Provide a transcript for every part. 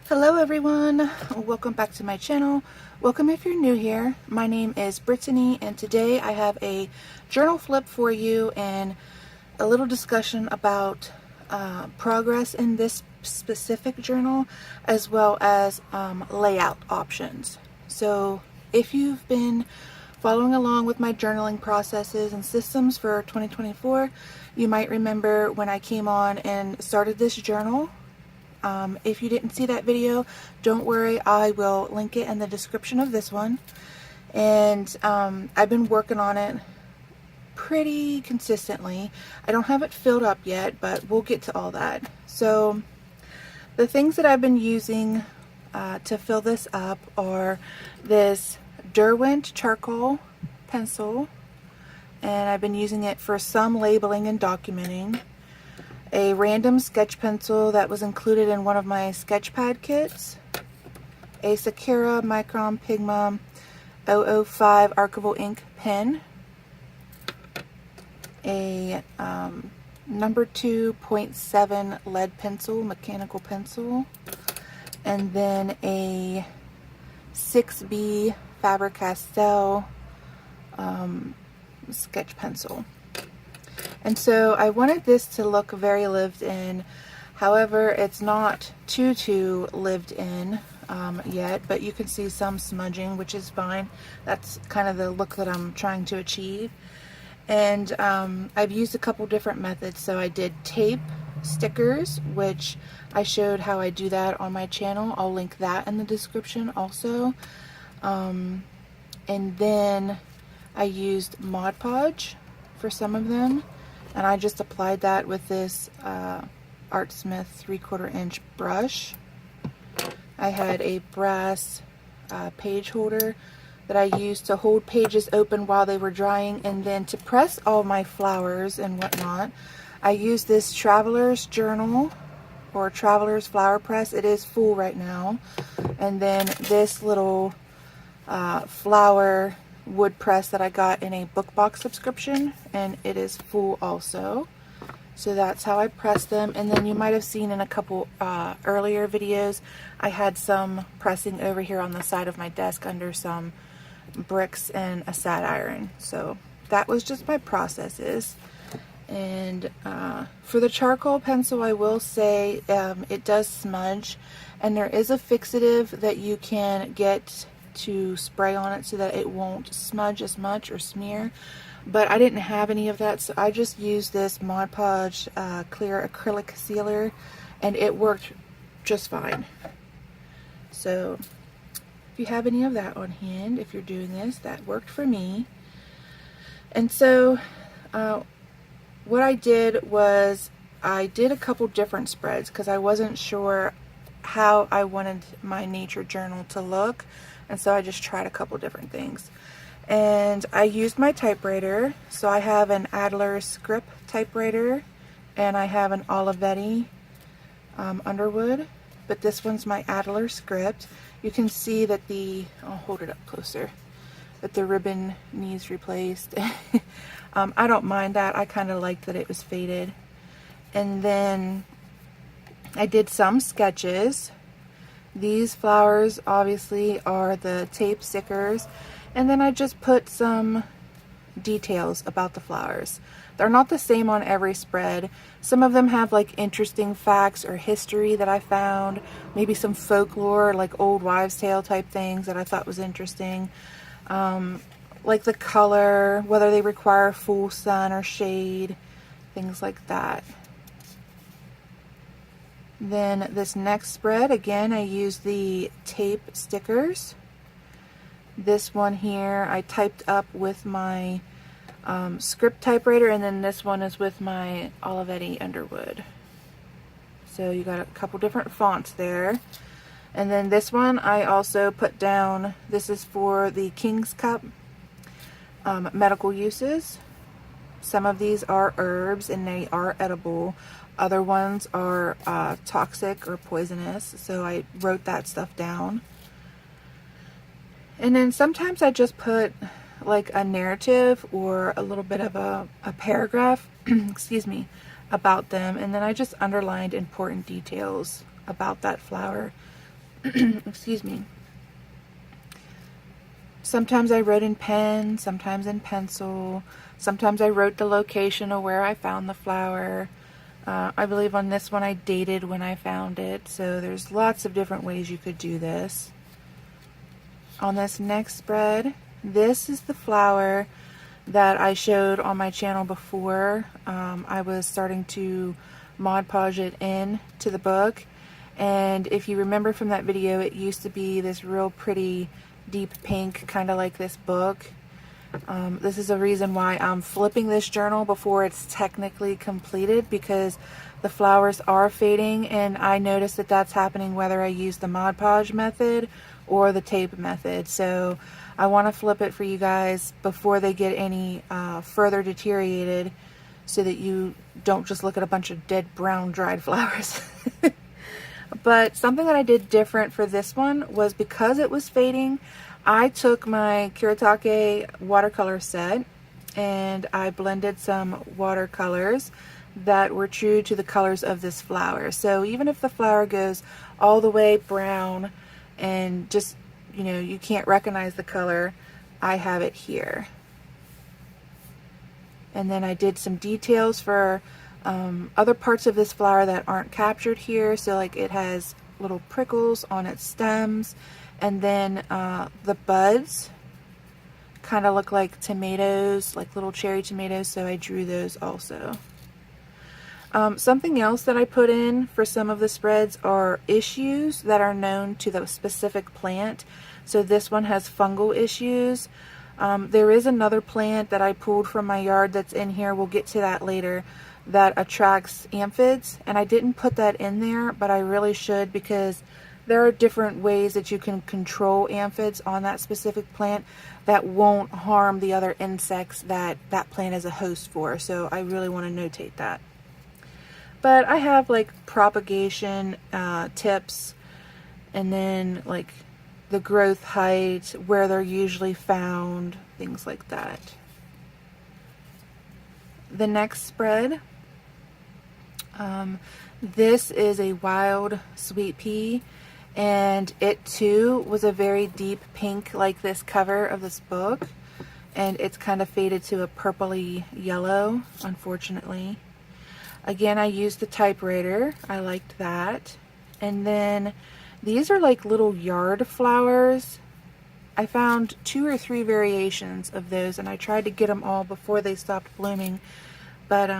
Hello everyone, welcome back to my channel. Welcome if you're new here. My name is Brittany and today I have a journal flip for you and a little discussion about progress in this specific journal as well as layout options. So if you've been following along with my journaling processes and systems for 2024, you might remember when I came on and started this journal. If you didn't see that video, don't worry, I will link it in the description of this one. And I've been working on it pretty consistently. I don't have it filled up yet, but we'll get to all that. So the things that I've been using to fill this up are this Derwent charcoal pencil, and I've been using it for some labeling and documenting. A random sketch pencil that was included in one of my sketch pad kits, a Sakura Micron Pigma 005 archival ink pen, a number 2.7 lead pencil, mechanical pencil, and then a 6B Faber-Castell sketch pencil. And so I wanted this to look very lived in. However, it's not too lived in yet, but you can see some smudging, which is fine. That's kind of the look that I'm trying to achieve. And I've used a couple different methods. So I did tape stickers, which I showed how I do that on my channel. I'll link that in the description also. And then I used Mod Podge for some of them. And I just applied that with this Artsmith 3/4 inch brush. I had a brass page holder that I used to hold pages open while they were drying, and then to press all my flowers and whatnot, I used this Traveler's Journal or Traveler's Flower Press. It is full right now. And then this little flower wood press that I got in a book box subscription, and it is full also. So that's how I press them. And then you might have seen in a couple earlier videos, I had some pressing over here on the side of my desk under some bricks and a sad iron. So that was just my processes. And for the charcoal pencil, I will say it does smudge, and there is a fixative that you can get to spray on it so that it won't smudge as much or smear, but I didn't have any of that, so I just used this Mod Podge clear acrylic sealer, and it worked just fine. So if you have any of that on hand, if you're doing this, that worked for me. And so what I did was I did a couple different spreads because I wasn't sure how I wanted my nature journal to look. And so I just tried a couple different things. And I used my typewriter. So I have an Adler script typewriter, and I have an Olivetti Underwood. But this one's my Adler script. You can see that I'll hold it up closer, that the ribbon needs replaced. I don't mind that. I kind of liked that it was faded. And then I did some sketches. These flowers obviously are the tape stickers, and then I just put some details about the flowers. They're not the same on every spread. Some of them have like interesting facts or history that I found, maybe some folklore like old wives' tale type things that I thought was interesting, like the color, whether they require full sun or shade, things like that. Then this next spread, again, I used the tape stickers. This one here I typed up with my script typewriter, and then this one is with my Olivetti Underwood. So you got a couple different fonts there. And then this one I also put down, this is for the King's Cup medical uses. Some of these are herbs and they are edible. Other ones are toxic or poisonous, so I wrote that stuff down. And then sometimes I just put like a narrative or a little bit of a paragraph, excuse me, about them, and then I just underlined important details about that flower Excuse me. Sometimes I wrote in pen, sometimes in pencil, sometimes I wrote the location of where I found the flower. I believe on this one I dated when I found it, so there's lots of different ways you could do this. On this next spread, this is the flower that I showed on my channel before. I was starting to Mod Podge it in to the book, and if you remember from that video, it used to be this real pretty deep pink, kind of like this book. This is a reason why I'm flipping this journal before it's technically completed, because the flowers are fading, and I noticed that that's happening whether I use the Mod Podge method or the tape method. So I want to flip it for you guys before they get any further deteriorated, so that you don't just look at a bunch of dead brown dried flowers. But something that I did different for this one was, because it was fading, I took my Kuretake watercolor set and I blended some watercolors that were true to the colors of this flower. So even if the flower goes all the way brown and just, you know, you can't recognize the color, I have it here. And then I did some details for other parts of this flower that aren't captured here. So like it has little prickles on its stems, and then the buds kind of look like tomatoes, like little cherry tomatoes, so I drew those also. Something else that I put in for some of the spreads are issues that are known to the specific plant. So this one has fungal issues. There is another plant that I pulled from my yard that's in here, we'll get to that later, that attracts aphids, and I didn't put that in there, but I really should, because there are different ways that you can control aphids on that specific plant that won't harm the other insects that that plant is a host for. So I really want to notate that. But I have like propagation tips, and then like the growth height, where they're usually found, things like that. The next spread, this is a wild sweet pea, and it too was a very deep pink like this cover of this book, and it's kind of faded to a purpley yellow, unfortunately. Again, I used the typewriter, I liked that. And then these are like little yard flowers. I found 2 or 3 variations of those, and I tried to get them all before they stopped blooming. But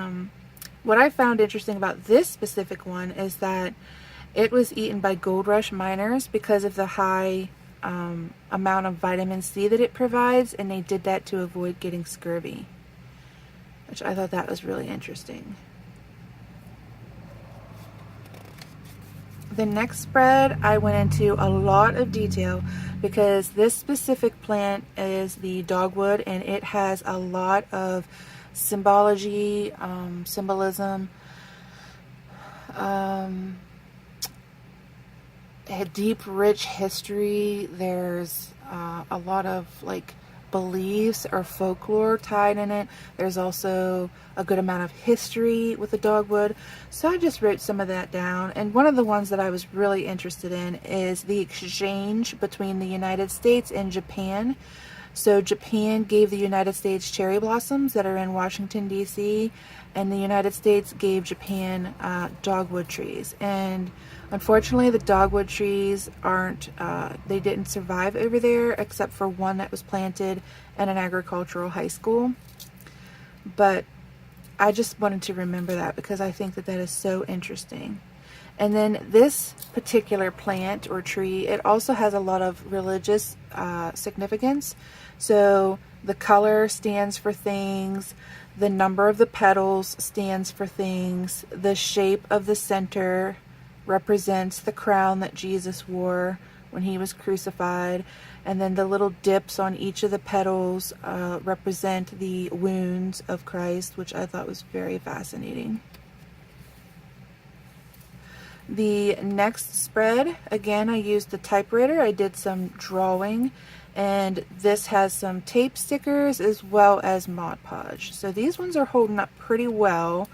what I found interesting about this specific one is that it was eaten by gold rush miners because of the high amount of vitamin C that it provides, and they did that to avoid getting scurvy, which I thought that was really interesting. The next spread, I went into a lot of detail because this specific plant is the dogwood, and it has a lot of symbology, symbolism, a deep, rich history. There's a lot of like beliefs or folklore tied in it. There's also a good amount of history with the dogwood. So I just wrote some of that down. And one of the ones that I was really interested in is the exchange between the United States and Japan. So Japan gave the United States cherry blossoms that are in Washington, D.C., and the United States gave Japan dogwood trees. And unfortunately, the dogwood trees aren't, they didn't survive over there, except for one that was planted in an agricultural high school. But I just wanted to remember that because I think that that is so interesting. And then this particular plant or tree, it also has a lot of religious significance. So the color stands for things, the number of the petals stands for things, the shape of the center represents the crown that Jesus wore when he was crucified, and then the little dips on each of the petals represent the wounds of Christ, which I thought was very fascinating. The next spread, again, I used the typewriter. I did some drawing, and this has some tape stickers as well as Mod Podge. So these ones are holding up pretty well.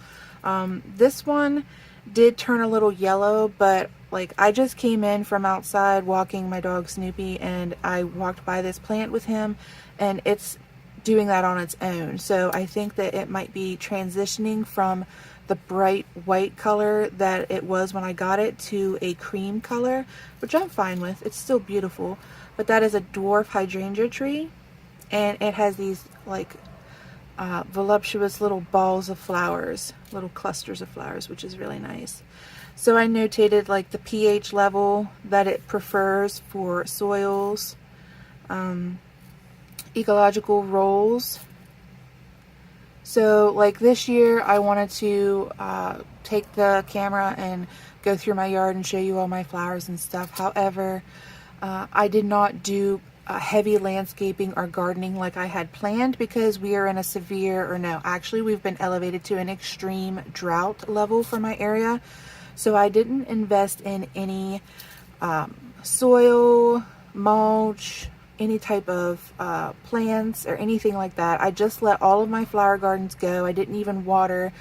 This one did turn a little yellow, but Like, I just came in from outside walking my dog Snoopy, and I walked by this plant with him, and it's doing that on its own. So I think that it might be transitioning from the bright white color that it was when I got it to a cream color, which I'm fine with. It's still beautiful. But that is a dwarf hydrangea tree, and it has these like voluptuous little balls of flowers, little clusters of flowers, which is really nice. So I notated like the pH level that it prefers for soils, ecological roles. So like this year I wanted to take the camera and go through my yard and show you all my flowers and stuff. However, I did not do heavy landscaping or gardening like I had planned, because we are in a severe, or no, actually we've been elevated to an extreme drought level for my area. So I didn't invest in any soil, mulch, any type of plants or anything like that. I just let all of my flower gardens go. I didn't even water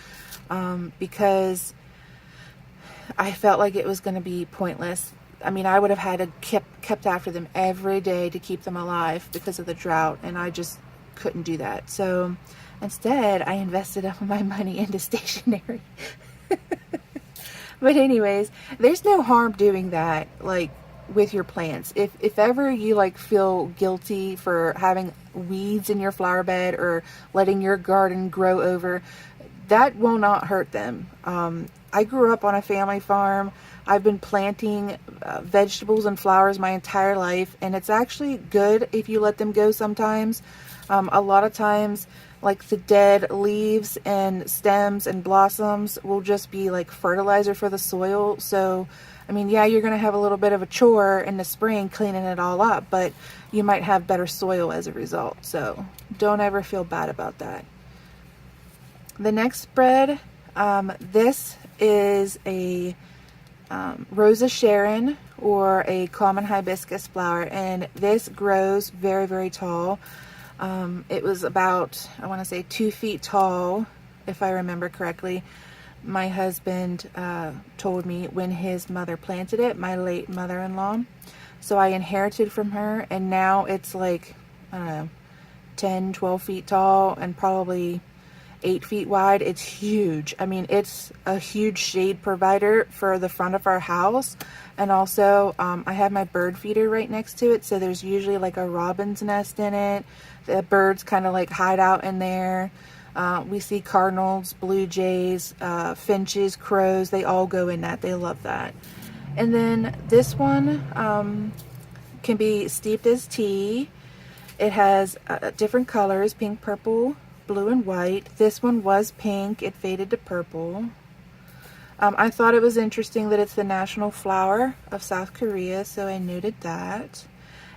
because I felt like it was going to be pointless. I mean, I would have had to kept after them every day to keep them alive because of the drought, and I just couldn't do that. So instead, I invested all my money into stationery. But anyways, there's no harm doing that, like with your plants. If ever you like feel guilty for having weeds in your flower bed or letting your garden grow over, that will not hurt them. I grew up on a family farm. I've been planting vegetables and flowers my entire life, and it's actually good if you let them go sometimes. A lot of times, like the dead leaves and stems and blossoms will just be like fertilizer for the soil. So, I mean, yeah, you're going to have a little bit of a chore in the spring cleaning it all up, but you might have better soil as a result. So don't ever feel bad about that. The next spread, this is a Rosa Sharon, or a common hibiscus flower, and this grows very, very tall. It was about, I want to say 2 feet tall, if I remember correctly. My husband told me when his mother planted it, my late mother-in-law. So I inherited from her, and now it's like, I don't know, 10, 12 feet tall and probably 8 feet wide. It's huge. I mean, it's a huge shade provider for the front of our house. And also, I have my bird feeder right next to it, so there's usually like a robin's nest in it. The birds kind of like hide out in there. We see cardinals, blue jays, finches, crows. They all go in that. They love that. And then this one can be steeped as tea. It has different colors: pink, purple, blue, and white. This one was pink. It faded to purple. I thought it was interesting that it's the national flower of South Korea, so I noted that.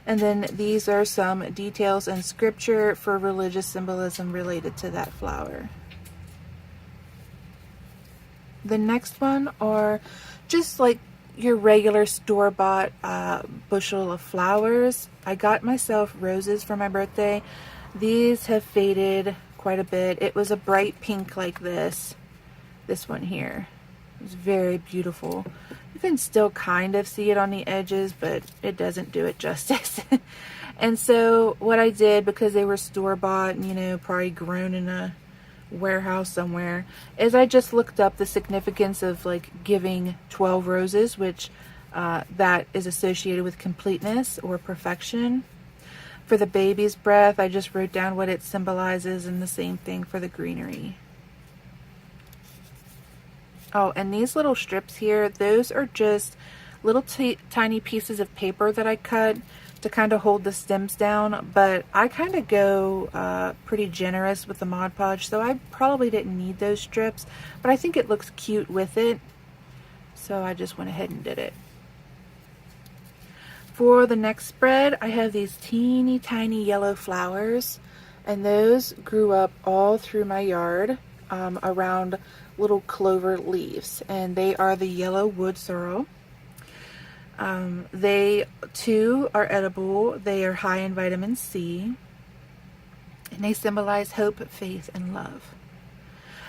And then these are some details and scripture for religious symbolism related to that flower. The next one are just like your regular store-bought bushel of flowers. I got myself roses for my birthday. These have faded quite a bit. It was a bright pink like this one here. It's very beautiful. You can still kind of see it on the edges, but it doesn't do it justice. And so what I did, because they were store-bought and, you know, probably grown in a warehouse somewhere, is I just looked up the significance of like giving 12 roses, which that is associated with completeness or perfection. For the baby's breath, I just wrote down what it symbolizes, and the same thing for the greenery. Oh, and these little strips here, those are just little tiny pieces of paper that I cut to kind of hold the stems down, but I kind of go pretty generous with the Mod Podge, so I probably didn't need those strips, but I think it looks cute with it, so I just went ahead and did it. For the next spread, I have these teeny tiny yellow flowers, and those grew up all through my yard around little clover leaves, and they are the yellow wood sorrel. They too are edible. They are high in vitamin C, and they symbolize hope, faith, and love.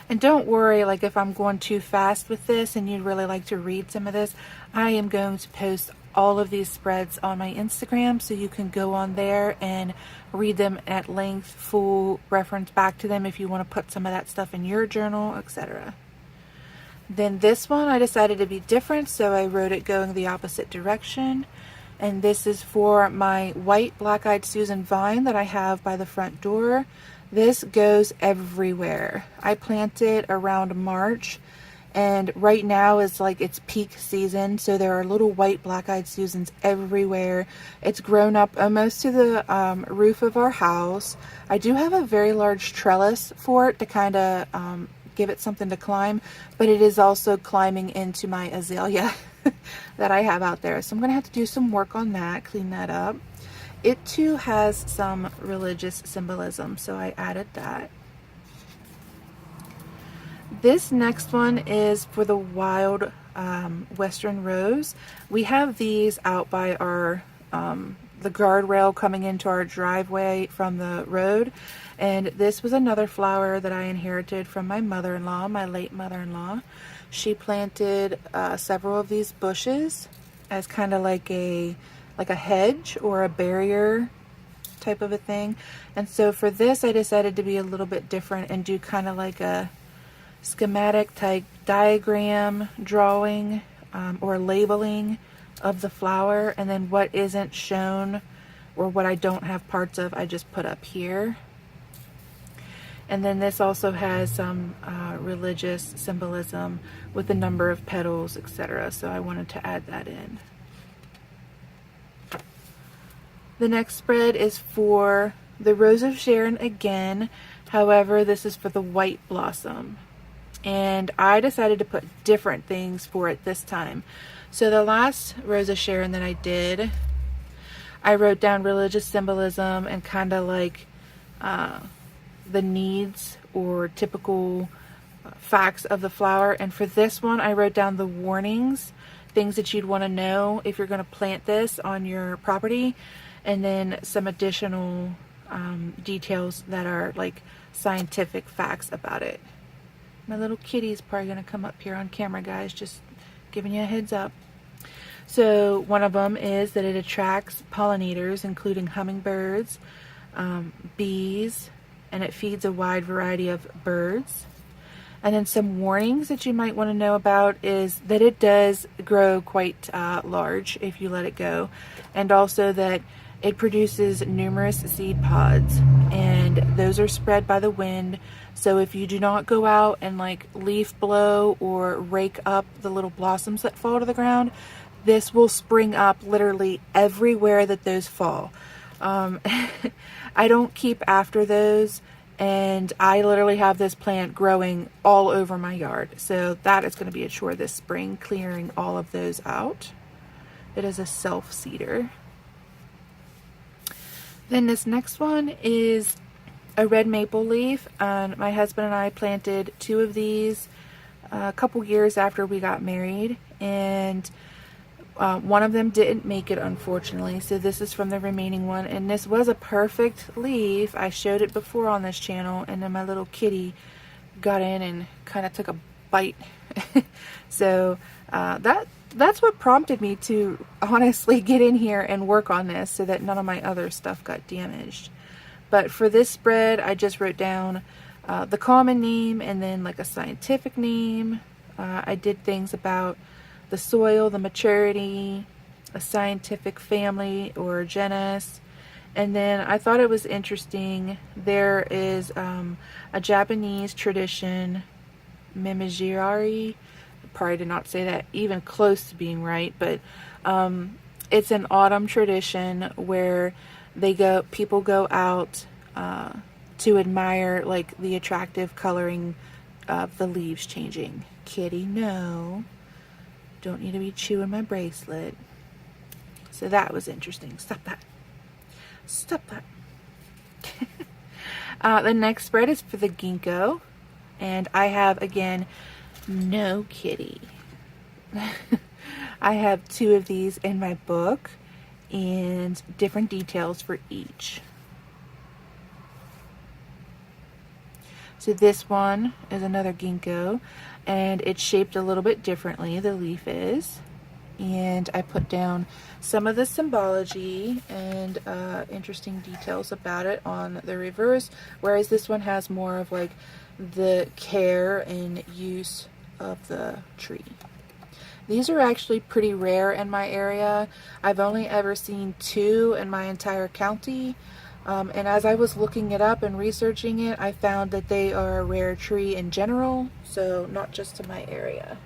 And don't worry, like if I'm going too fast with this and you'd really like to read some of this, I am going to post all of these spreads on my Instagram, so you can go on there and read them at length, full reference back to them if you want to put some of that stuff in your journal, etc. Then this one I decided to be different, so I wrote it going the opposite direction. And this is for my white black-eyed Susan vine that I have by the front door. This goes everywhere. I planted around March, and right now is like its peak season, so there are little white black-eyed Susans everywhere. It's grown up almost to the roof of our house. I do have a very large trellis for it to kind of give it something to climb, but it is also climbing into my azalea that I have out there. So I'm going to have to do some work on that, clean that up. It too has some religious symbolism, so I added that. This next one is for the wild western rose. We have these out by our the guardrail coming into our driveway from the road, and this was another flower that I inherited from my mother-in-law, my late mother-in-law. She planted several of these bushes as kind of like a hedge or a barrier type of a thing. And so for this I decided to be a little bit different and do kind of like a schematic type diagram drawing or labeling of the flower, and then what isn't shown or what I don't have parts of I just put up here. And then this also has some religious symbolism with the number of petals, etc. So I wanted to add that in. The next spread is for the Rose of Sharon again. However, this is for the white blossom. And I decided to put different things for it this time. So the last Rose of Sharon that I did, I wrote down religious symbolism and kind of like the needs or typical facts of the flower. And for this one, I wrote down the warnings, things that you'd want to know if you're going to plant this on your property, and then some additional details that are like scientific facts about it. My little kitty's probably going to come up here on camera, guys, just giving you a heads up. So one of them is that it attracts pollinators, including hummingbirds, bees, and it feeds a wide variety of birds. And then some warnings that you might want to know about is that it does grow quite large if you let it go, and also that it produces numerous seed pods, and those are spread by the wind. So if you do not go out and like leaf blow or rake up the little blossoms that fall to the ground, this will spring up literally everywhere that those fall. I don't keep after those, and I literally have this plant growing all over my yard. So that is going to be a chore this spring, clearing all of those out. It is a self-seeder. Then this next one is a red maple leaf, and my husband and I planted 2 of these a couple years after we got married, and one of them didn't make it, unfortunately, so this is from the remaining one. And this was a perfect leaf. I showed it before on this channel, and then my little kitty got in and kind of took a bite. So that's what prompted me to honestly get in here and work on this, so that none of my other stuff got damaged. But for this spread, I just wrote down the common name and then like a scientific name. I did things about the soil, the maturity, a scientific family or genus. And then I thought it was interesting, there is a Japanese tradition, Mimijirari. Probably did not say that even close to being right, but it's an autumn tradition where people go out to admire like the attractive coloring of the leaves changing. Kitty, no. Don't need to be chewing my bracelet. So that was interesting. Stop that. Stop that. The next spread is for the ginkgo, and I have, again, no kitty. I have 2 of these in my book and different details for each. So this one is another ginkgo, and it's shaped a little bit differently, the leaf is. And I put down some of the symbology and interesting details about it on the reverse, whereas this one has more of like the care and use of the tree. These are actually pretty rare in my area. I've only ever seen 2 in my entire county. And as I was looking it up and researching it, I found that they are a rare tree in general, so not just in my area.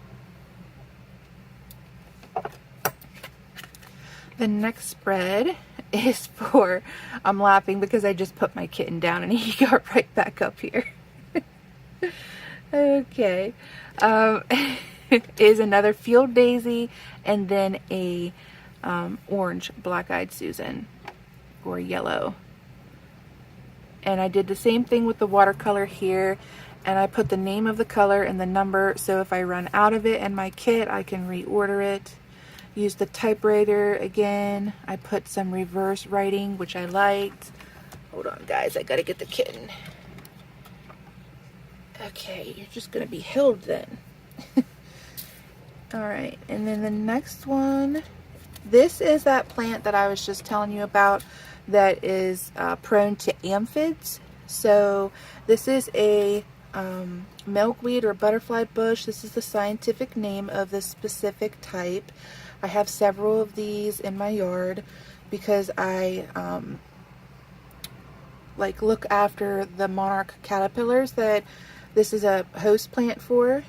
The next spread is for, I'm laughing because I just put my kitten down and he got right back up here. Okay. Is another field daisy, and then a orange black-eyed Susan, or yellow. And I did the same thing with the watercolor here, and I put the name of the color and the number, so if I run out of it in my kit, I can reorder it. Use the typewriter again. I put some reverse writing, which I liked. Hold on, guys, I gotta get the kitten. Okay, you're just gonna be held then. Alright, and then the next one, this is that plant that I was just telling you about that is prone to aphids. So this is a milkweed or butterfly bush. This is the scientific name of this specific type. I have several of these in my yard because I like look after the monarch caterpillars that this is a host plant for.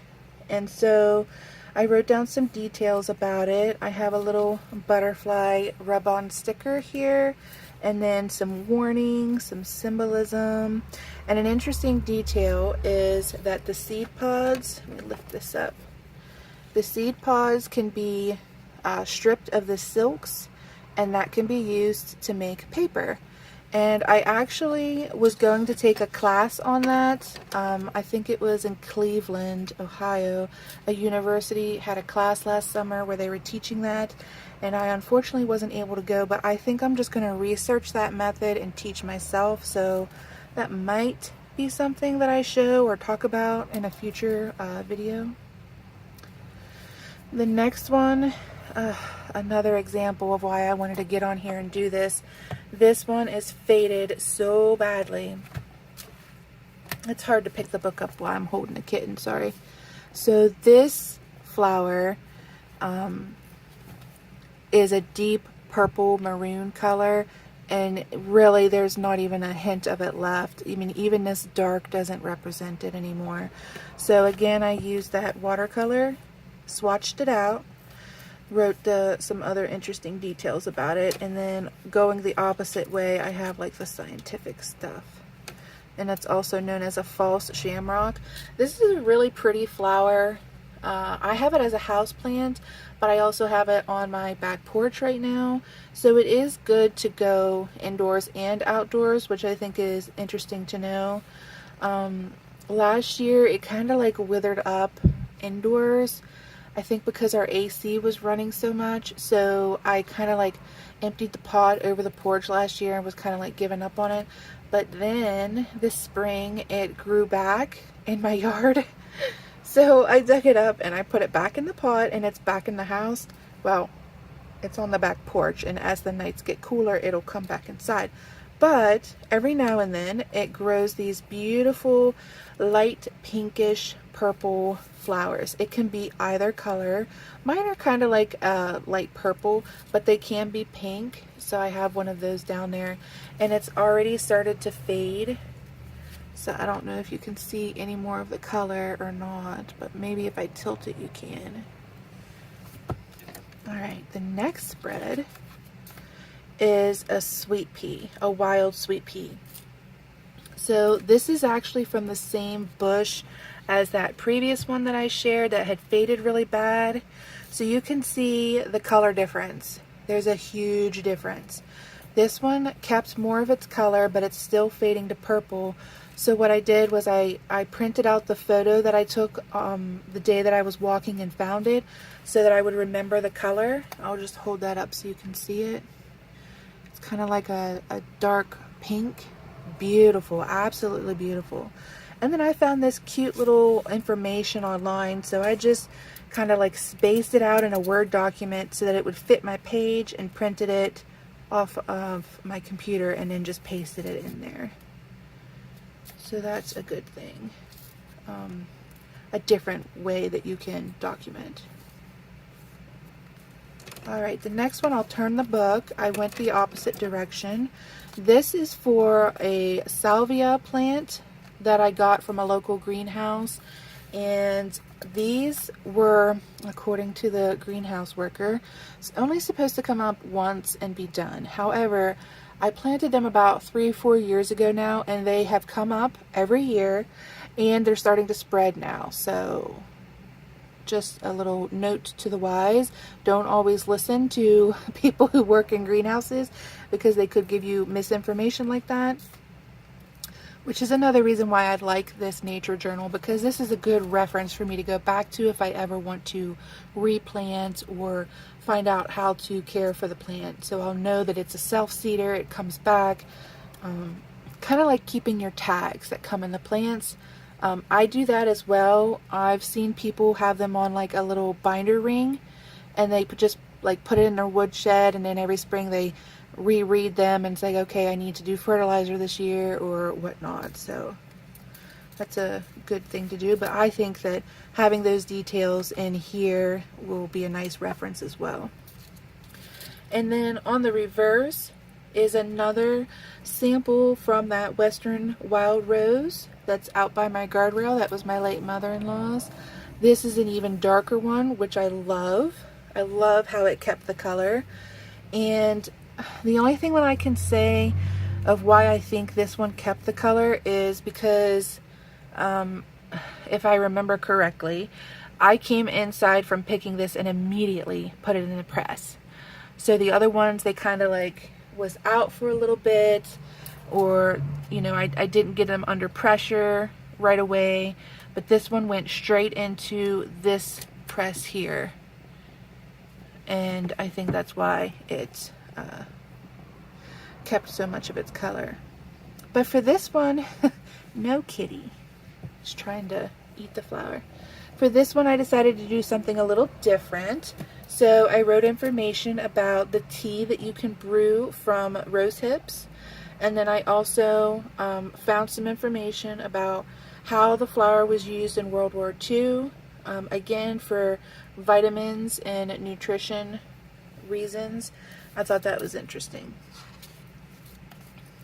And so I wrote down some details about it. I have a little butterfly rub-on sticker here, and then some warnings, some symbolism, and an interesting detail is that the seed pods, let me lift this up, the seed pods can be stripped of the silks, and that can be used to make paper. And I actually was going to take a class on that. I think it was in Cleveland, Ohio. A university had a class last summer where they were teaching that, and I unfortunately wasn't able to go, but I think I'm just going to research that method and teach myself, so that might be something that I show or talk about in a future video. The next one, another example of why I wanted to get on here and do this. This one is faded so badly. It's hard to pick the book up while I'm holding the kitten, sorry. So this flower is a deep purple maroon color, and really there's not even a hint of it left. I mean, even this dark doesn't represent it anymore. So again, I used that watercolor, swatched it out, wrote some other interesting details about it, and then going the opposite way, I have like the scientific stuff. And it's also known as a false shamrock. This is a really pretty flower. I have it as a house plant, but I also have it on my back porch right now. So it is good to go indoors and outdoors, which I think is interesting to know. Last year, it kind of like withered up indoors. I think because our AC was running so much, so I kind of like emptied the pot over the porch last year and was kind of like giving up on it. But then this spring it grew back in my yard. So I dug it up and I put it back in the pot, and it's back in the house. Well, it's on the back porch, and as the nights get cooler, it'll come back inside. But every now and then it grows these beautiful light pinkish purple flowers. It can be either color. Mine are kind of like light purple, but they can be pink. So I have one of those down there, and it's already started to fade. So I don't know if you can see any more of the color or not, but maybe if I tilt it you can. Alright, the next spread is a sweet pea, a wild sweet pea. So this is actually from the same bush as that previous one that I shared that had faded really bad. So you can see the color difference. There's a huge difference. This one kept more of its color, but it's still fading to purple. So what I did was I printed out the photo that I took the day that I was walking and found it, so that I would remember the color. I'll just hold that up so you can see it. It's kind of like a dark pink. Beautiful, absolutely beautiful. And then I found this cute little information online, so I just kind of like spaced it out in a Word document so that it would fit my page, and printed it off of my computer and then just pasted it in there. So that's a good thing. A different way that you can document. Alright, the next one, I'll turn the book. I went the opposite direction. This is for a Salvia plant that I got from a local greenhouse, and these were, according to the greenhouse worker, only supposed to come up once and be done. However, I planted them about 3 or 4 years ago now, and they have come up every year, and they're starting to spread now. So just a little note to the wise, don't always listen to people who work in greenhouses, because they could give you misinformation like that. Which is another reason why I like this nature journal, because this is a good reference for me to go back to if I ever want to replant or find out how to care for the plant. So I'll know that it's a self-seeder, it comes back, kind of like keeping your tags that come in the plants. I do that as well. I've seen people have them on like a little binder ring, and they just like put it in their woodshed, and then every spring they reread them and say, okay, I need to do fertilizer this year or whatnot. So that's a good thing to do, but I think that having those details in here will be a nice reference as well. And then on the reverse is another sample from that Western Wild Rose that's out by my guardrail. That was my late mother-in-law's. This is an even darker one, which I love. I love how it kept the color. And the only thing that I can say of why I think this one kept the color is because, if I remember correctly, I came inside from picking this and immediately put it in the press. So the other ones, they kind of like was out for a little bit, or, you know, I didn't get them under pressure right away, but this one went straight into this press here, and I think that's why it kept so much of its color. But for this one, no kitty, just trying to eat the flower. For this one, I decided to do something a little different. So I wrote information about the tea that you can brew from rose hips. And then I also found some information about how the flower was used in World War II. Again, for vitamins and nutrition reasons. I thought that was interesting.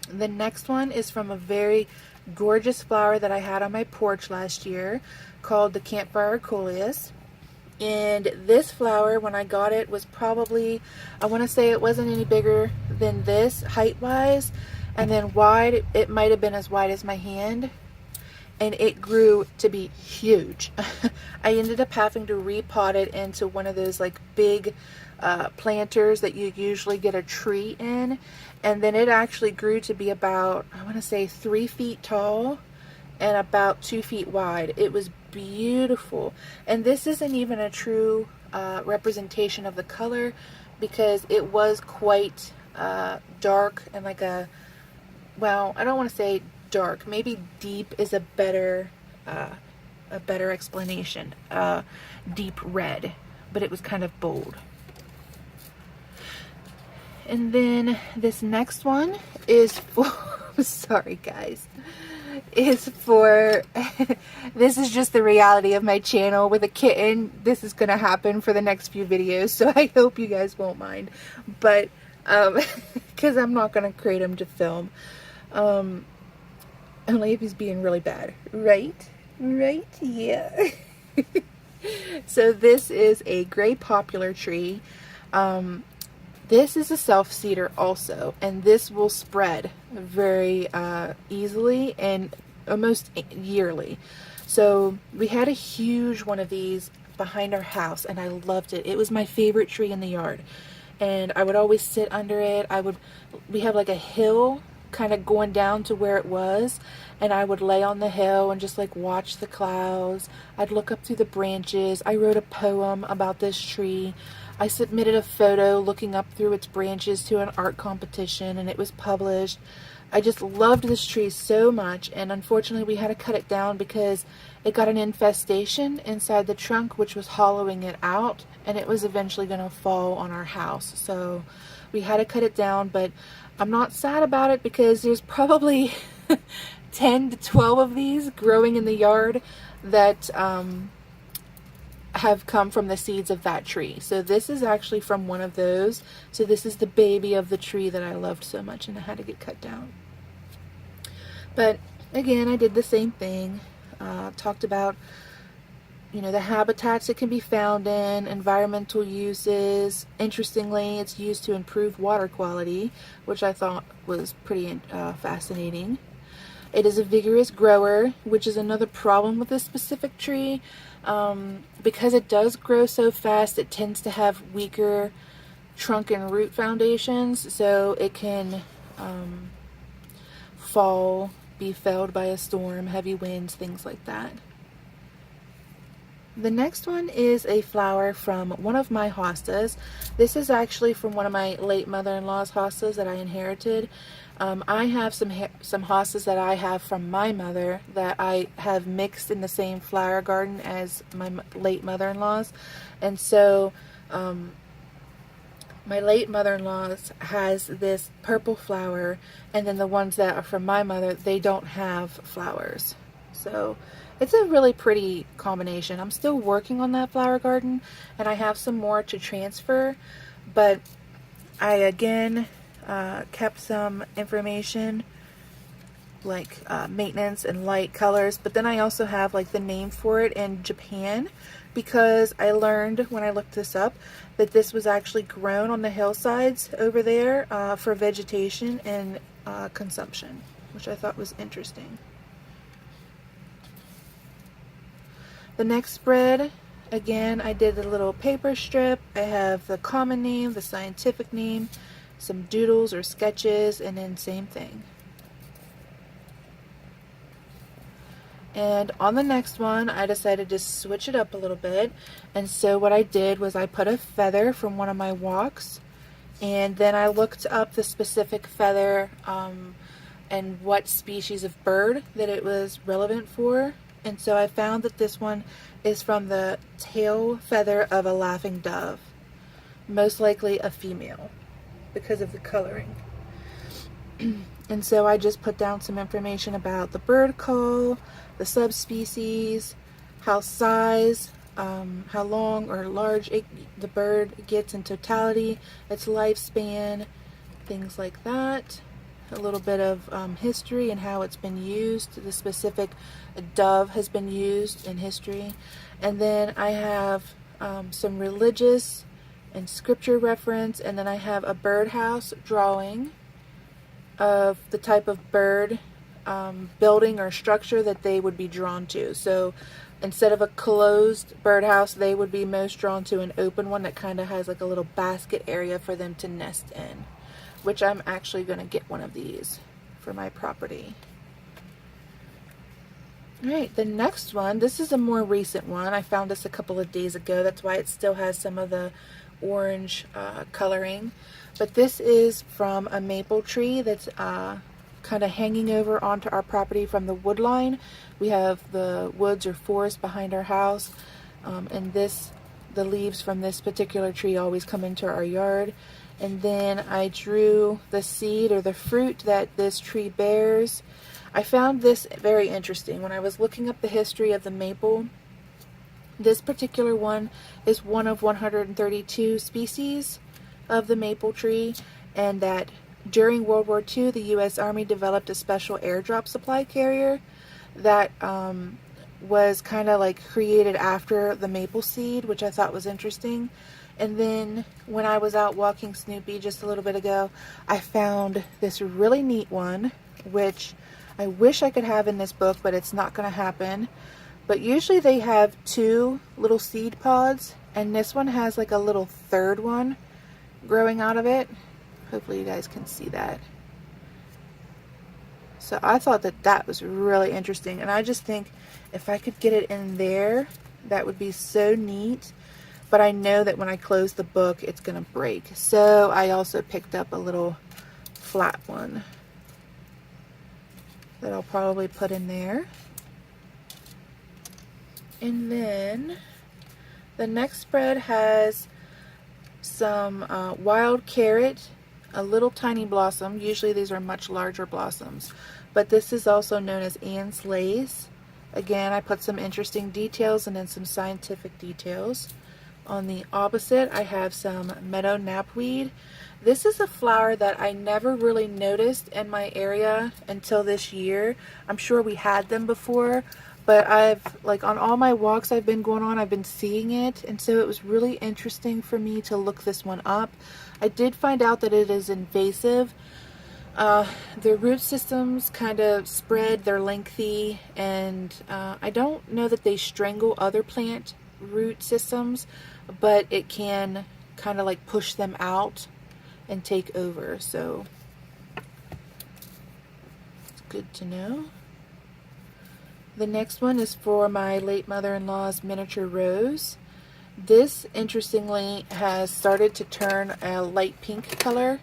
The next one is from a very gorgeous flower that I had on my porch last year called the Campfire Kius. And this flower, when I got it, was probably, I want to say it wasn't any bigger than this height-wise, and then wide, it might have been as wide as my hand, and it grew to be huge. I ended up having to repot it into one of those like big planters that you usually get a tree in, and then it actually grew to be about, I want to say 3 feet tall and about 2 feet wide. It was beautiful, and this isn't even a true representation of the color, because it was quite dark and like a, well, I don't want to say dark, maybe deep is a better explanation. Deep red, but it was kind of bold. And then this next one is for sorry guys, is for this is just the reality of my channel with a kitten. This is gonna happen for the next few videos, so I hope you guys won't mind, but because I'm not gonna crate him to film, only if he's being really bad, right, yeah. So this is a gray poplar tree. This is a self-seeder also, and this will spread very easily and almost yearly. So we had a huge one of these behind our house, and I loved it. It was my favorite tree in the yard, and I would always sit under it. We have like a hill kind of going down to where it was, and I would lay on the hill and just like watch the clouds. I'd look up through the branches. I wrote a poem about this tree. I submitted a photo looking up through its branches to an art competition, and it was published. I just loved this tree so much, and unfortunately we had to cut it down because it got an infestation inside the trunk, which was hollowing it out, and it was eventually going to fall on our house. So we had to cut it down, but I'm not sad about it because there's probably 10 to 12 of these growing in the yard that have come from the seeds of that tree. So this is actually from one of those. So this is the baby of the tree that I loved so much, and I had to get cut down. But again, I did the same thing. Talked about, you know, the habitats it can be found in, environmental uses. Interestingly, it's used to improve water quality, which I thought was pretty fascinating. It is a vigorous grower, which is another problem with this specific tree. Because it does grow so fast, it tends to have weaker trunk and root foundations, so it can fall, be felled by a storm, heavy winds, things like that. The next one is a flower from one of my hostas. This is actually from one of my late mother-in-law's hostas that I inherited. I have some hostas that I have from my mother that I have mixed in the same flower garden as my late mother-in-law's. And so my late mother-in-law's has this purple flower, and then the ones that are from my mother, they don't have flowers. So it's a really pretty combination. I'm still working on that flower garden, and I have some more to transfer, but I again kept some information like maintenance and light colors, but then I also have like the name for it in Japan, because I learned when I looked this up that this was actually grown on the hillsides over there for vegetation and consumption, which I thought was interesting. The next spread, again, I did a little paper strip. I have the common name, the scientific name, some doodles or sketches, and then same thing. And on the next one, I decided to switch it up a little bit. And so what I did was I put a feather from one of my walks, and then I looked up the specific feather and what species of bird that it was relevant for. And so I found that this one is from the tail feather of a laughing dove, most likely a female because of the coloring. And so I just put down some information about the bird call, the subspecies, how size, how long or large the bird gets in totality, its lifespan, things like that. A little bit of history and how it's been used. The specific dove has been used in history. And then I have some religious and scripture reference, and then I have a birdhouse drawing of the type of bird building or structure that they would be drawn to. So instead of a closed birdhouse, they would be most drawn to an open one that kind of has like a little basket area for them to nest in, which I'm actually going to get one of these for my property. Alright, the next one, this is a more recent one. I found this a couple of days ago. That's why it still has some of the orange coloring. But this is from a maple tree that's kind of hanging over onto our property from the wood line. We have the woods or forest behind our house, and the leaves from this particular tree always come into our yard. And then I drew the seed or the fruit that this tree bears. I found this very interesting. When I was looking up the history of the maple, this particular one is one of 132 species of the maple tree, and that during World War II, the U.S. Army developed a special airdrop supply carrier that was kind of like created after the maple seed, which I thought was interesting. And then when I was out walking Snoopy just a little bit ago, I found this really neat one, which I wish I could have in this book, but it's not going to happen. But usually they have two little seed pods, and this one has like a little third one growing out of it. Hopefully you guys can see that. So I thought that that was really interesting, and I just think if I could get it in there, that would be so neat. but I know that when I close the book it's gonna break. So I also picked up a little flat one that I'll probably put in there. And then the next spread has some wild carrot, a little tiny blossom. Usually these are much larger blossoms, but this is also known as Anne's lace. Again, I put some interesting details and then some scientific details. On the opposite, I have some meadow knapweed. This is a flower that I never really noticed in my area until this year. I'm sure we had them before, but I've, like, on all my walks I've been going on, I've been seeing it, and so it was really interesting for me to look this one up. I did find out that it is invasive. Their root systems kind of spread, they're lengthy, and I don't know that they strangle other plant root systems, but it can kind of like push them out and take over, so it's good to know. The next one is for my late mother-in-law's miniature rose. This, interestingly, has started to turn a light pink color.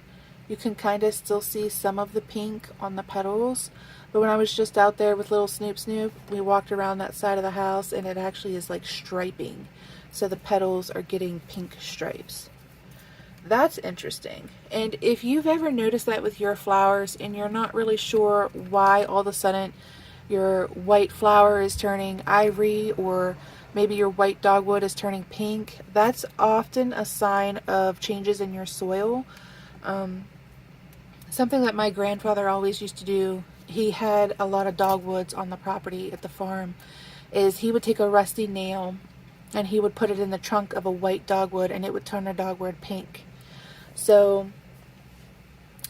You can kind of still see some of the pink on the petals, but when I was just out there with little Snoop, we walked around that side of the house and it actually is like striping. So the petals are getting pink stripes. That's interesting. And if you've ever noticed that with your flowers and you're not really sure why all of a sudden your white flower is turning ivory, or maybe your white dogwood is turning pink, that's often a sign of changes in your soil. Something that my grandfather always used to do, he had a lot of dogwoods on the property at the farm, is he would take a rusty nail and he would put it in the trunk of a white dogwood and it would turn a dogwood pink. So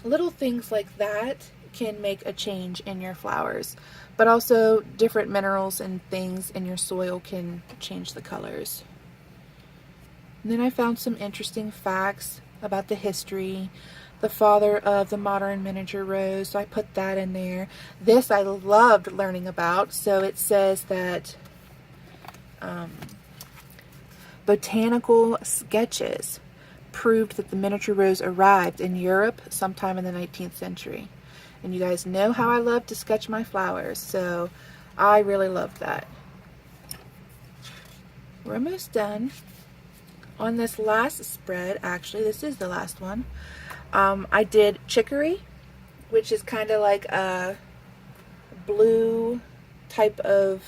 little things like that can make a change in your flowers, but also different minerals and things in your soil can change the colors. And then I found some interesting facts about the history. The father of the modern miniature rose, so I put that in there. This I loved learning about. So it says that botanical sketches proved that the miniature rose arrived in Europe sometime in the 19th century. And you guys know how I love to sketch my flowers, so I really loved that. We're almost done. On this last spread, actually this is the last one, I did chicory, which is kind of like a blue type of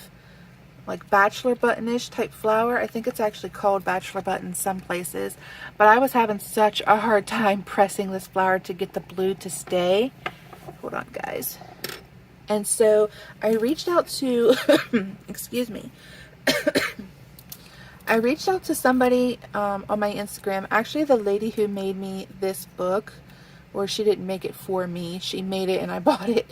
like bachelor button-ish type flower. I think it's actually called bachelor button some places, but I was having such a hard time pressing this flower to get the blue to stay. Hold on, guys. And so I reached out to excuse me. I reached out to somebody on my Instagram, actually the lady who made me this book, or she didn't make it for me, she made it and I bought it,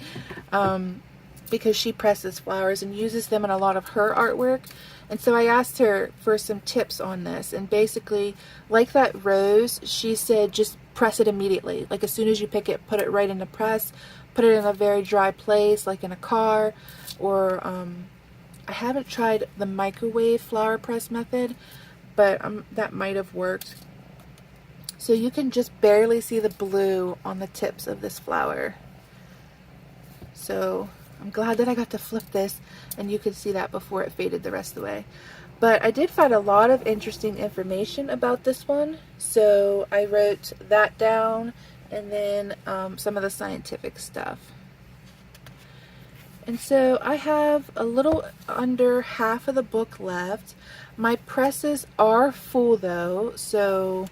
because she presses flowers and uses them in a lot of her artwork. And so I asked her for some tips on this, and basically, like that rose, she said just press it immediately. Like as soon as you pick it, put it right in the press, put it in a very dry place, like in a car, or I haven't tried the microwave flower press method, but that might have worked. So you can just barely see the blue on the tips of this flower. So I'm glad that I got to flip this and you could see that before it faded the rest of the way. But I did find a lot of interesting information about this one, so I wrote that down, and then some of the scientific stuff. And so I have a little under half of the book left. My presses are full though, so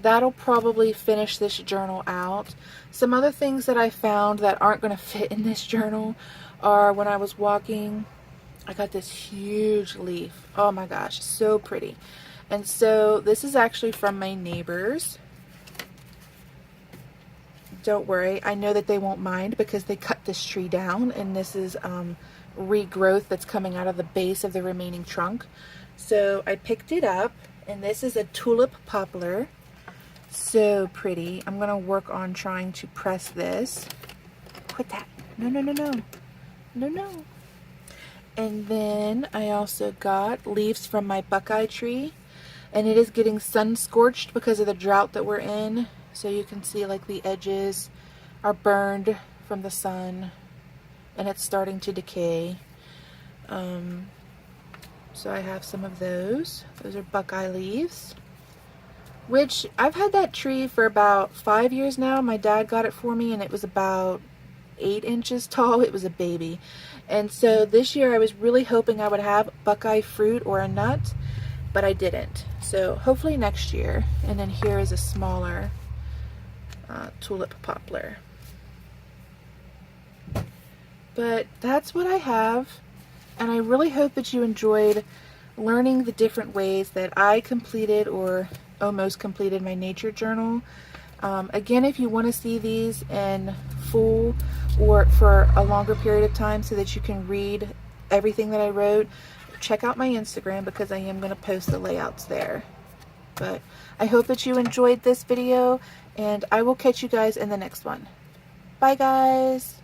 that'll probably finish this journal out. Some other things that I found that aren't going to fit in this journal are, when I was walking, I got this huge leaf. Oh my gosh, so pretty. And so this is actually from my neighbors. Don't worry, I know that they won't mind because they cut this tree down, and this is regrowth that's coming out of the base of the remaining trunk. So I picked it up, and this is a tulip poplar. So pretty. I'm gonna work on trying to press this. Quit that. No, no, no, no. No, no. And then I also got leaves from my buckeye tree. and it is getting sun scorched because of the drought that we're in. So you can see like the edges are burned from the sun and it's starting to decay. So I have some of those. Those are buckeye leaves, which I've had that tree for about 5 years now. My dad got it for me and it was about 8 inches tall. It was a baby. And so this year I was really hoping I would have buckeye fruit or a nut, but I didn't. So hopefully next year. And then here is a smaller tulip poplar. But that's what I have, and I really hope that you enjoyed learning the different ways that I completed or almost completed my nature journal. Again, if you want to see these in full or for a longer period of time so that you can read everything that I wrote, check out my Instagram because I am going to post the layouts there. But I hope that you enjoyed this video, and I will catch you guys in the next one. Bye guys!